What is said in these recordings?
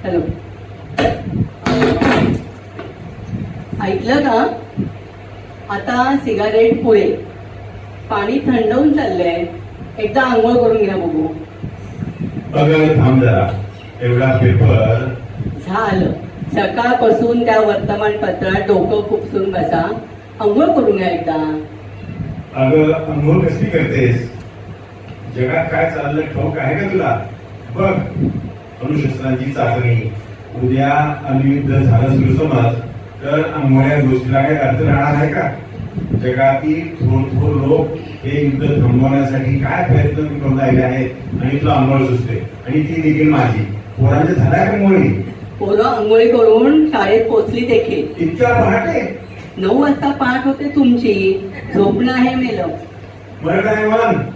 Hello, ऐकलं का? आता सिगारेट पुढे, पाणी थंडवून चाललंय, एकदा आंघोळ करून घ्या बघू. अगं थांब जरा, एवढा पेपर झालं. सकाळपासून त्या वर्तमानपत्रात डोकं खुपसून बसा, आंघोळ करून घ्या एकदा. अगं अंघोळ कसली करतेस? जगात काय चाललंय ठाऊक आहे का तुला? बघ, अणुशस्त्रांची चाचणी, उद्या अणुयुद्ध झालं सुरू समज तर आंघोळ्या गोष्टीला काही अर्थ राहणार आहे का? जगातील थोर लोक हे युद्ध थांबवण्यासाठी काय प्रयत्न करून राहिले आहेत आणि तुला आंघोळ सुचते, आणि ती देखील माझी. पोरांच्या झाल्या का मुळी? पोरं आंघोळी करून शाळेत पोचली देखील. इतक्या पहाटे? 9 वाजता पहाट होते तुमची. झोपणं आहे मेलं. बरं काय मन?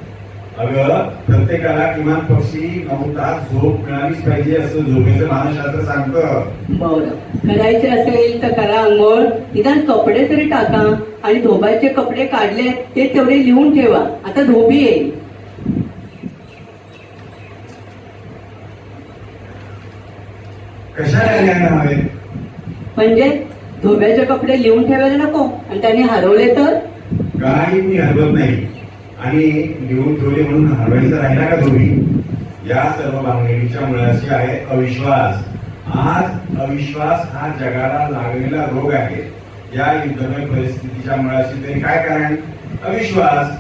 अगं प्रत्येकाला किमान पक्षी 9 तास झोप मिळालीच पाहिजे असं झोपेचं मानसशास्त्र सांगतं. बरं, करायचे असेल तर करा आंघोळ. निदान कपडे तरी टाका, आणि धोबाचे कपडे काढले ते तेवढे लिहून ठेवा. आता धोबी येईल. कशाला लिहायला हवे? म्हणजे धोब्याचे कपडे लिहून ठेवायला नको, आणि त्याने हरवले तर? काही मी हरवत नाही, आणि लिहून ठेवले म्हणून हरवायचं राहिला का धोबी? या सर्व भानगडीच्या मुळाशी आहे अविश्वास. आज अविश्वास हा जगाला लागलेला रोग आहे. या युद्धमय परिस्थितीच्या मुळाशी तरी काय कारण? अविश्वास.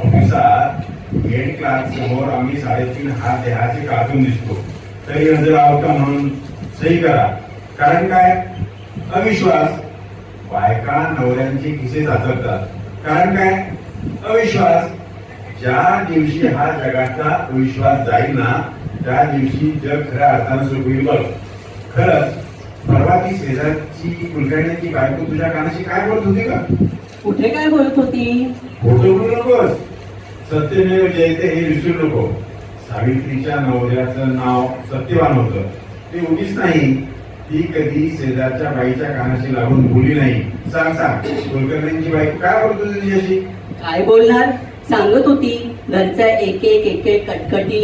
ऑफिसात हेड क्लास समोर आम्ही 3.5 हात देहाचे काढून दिसतो, तरी हजर आहोत का म्हणून सही करा. कारण काय? अविश्वास. बायका नवऱ्यांचे खिसे चाचपतात. कारण काय? अविश्वास. ज्या दिवशी हा जगाचा अविश्वास जाईल ना, त्या दिवशी जग खऱ्या अर्थानं सुरू होईल. बघ, खरंच परवा ती शेजारची कुलकर्णीची बायको तुझ्या कानाशी काय बोलत होती का? कुठे काय बोलत होती? खोटं बोलू नकोस. सत्यमेव जयते हे विसरू नको. सावित्रीच्या नवऱ्याचं नाव सत्यवान होतं. ते उगीच नाही, ती कधी शेजारच्या बाईच्या कानाशी लागून बोलली नाही. सांग सांग, कुलकर्णींची बायको काय बोलत होती तुझ्याशी? काय बोलणार? सांगत होती घरच्या एक एक कटकटी.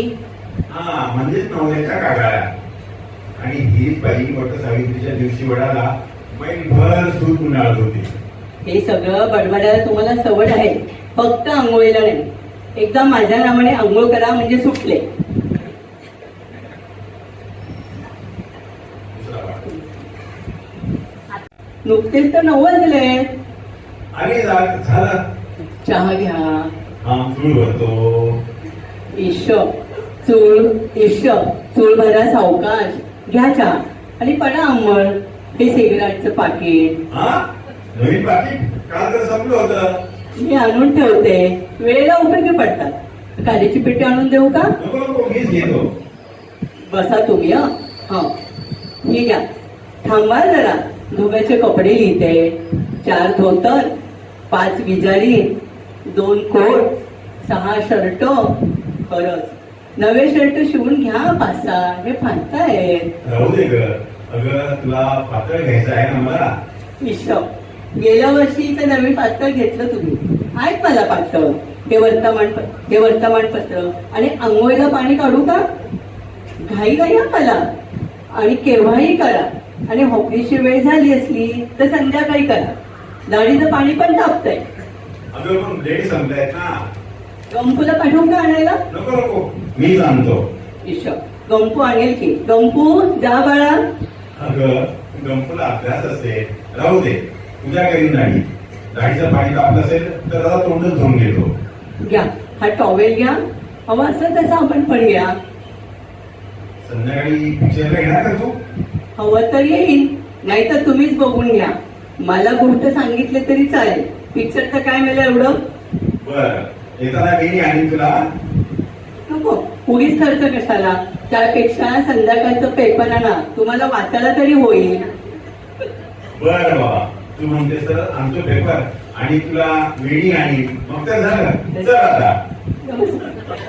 हा, म्हणजेच नवऱ्याच्या कागाळ्या. आणि ही बाई वट सावित्रीच्या दिवशी वडाला मैलभर सूत उन्हाळत होती. हे सगळं बडबडायला तुम्हाला सवड आहे, फक्त आंघोळीला नाही. एकदा माझ्या नावाने आंघोळ करा म्हणजे सुटले. नुकतेच तर 9 वाजले. आणि झालं. चहा घ्या. हा, चूळ भरतो. ईश चूळ भरा सावकाश. घ्या चहा आणि पडा अंमळ. हे सिगरेटचं पाकिट. हा, नवीन पाकिट? काल तर संपलं होतं. मी आणून ठेवते, वेळेला उपयोगी पडतात. कालीची पेटी आणून देऊ का? नको नको, मीच घेतो. बसा तुम्ही. हे घ्या. थांबा जरा, धोब्याचे कपडे लिहिते. 4 धोतर, 5 विजारी, 2 कोट, 6 शर्ट. खरंच नवे शर्ट शिवून घ्या. 5-6 हे फाटतायत. राहू दे ग. अगं तुला पातळ घ्यायचं आहे ना मला. ईश्वर, गेल्या वर्षी तर नवीन पातळ घेतलं तुम्ही. आहेत मला पातळ. हे वर्तमानपत्र आणि आंघोळीला पाणी काढू का? घाई घाई मला, आणि केव्हाही करा. आणि ऑफिसची वेळ झाली असली तर संध्याकाळी करा. दाढीचं पाणी पण तापतंय. अगं पण ब्लेड संपलायत ना. गंपूला पाठवून का आणायला? नको नको, मी आणतो. ईश्वर, गंपू आणेल की. गंपू जा बाळा. अगं गंपूला अभ्यास असते, राहू दे. उद्या करीन दाढी. दाढीचं पाणी तापलं असेल तर आता तोंडच धुवून घेतो. घ्या, हा टॉवेल घ्या. हवा असं तसं आपण पण घ्या. संध्याकाळी पिक्चरला घेणार का तू? हवं तर येईल, नाही तर तुम्हीच बघून घ्या. मला गोष्ट सांगितले तरी चालेल. पिक्चरचं काय मिळेल एवढं? बर, येताना मी आणि तुला. नको, उगीच खर्च कशाला. त्यापेक्षा संध्याकाळचं पेपर आणा, तुम्हाला वाचायला तरी होईल. बर बाबा, तू म्हणतेस तर आमचं पेपर आणि तुला वेणी आणि मग तर झालं. चल आता. नमस्कार.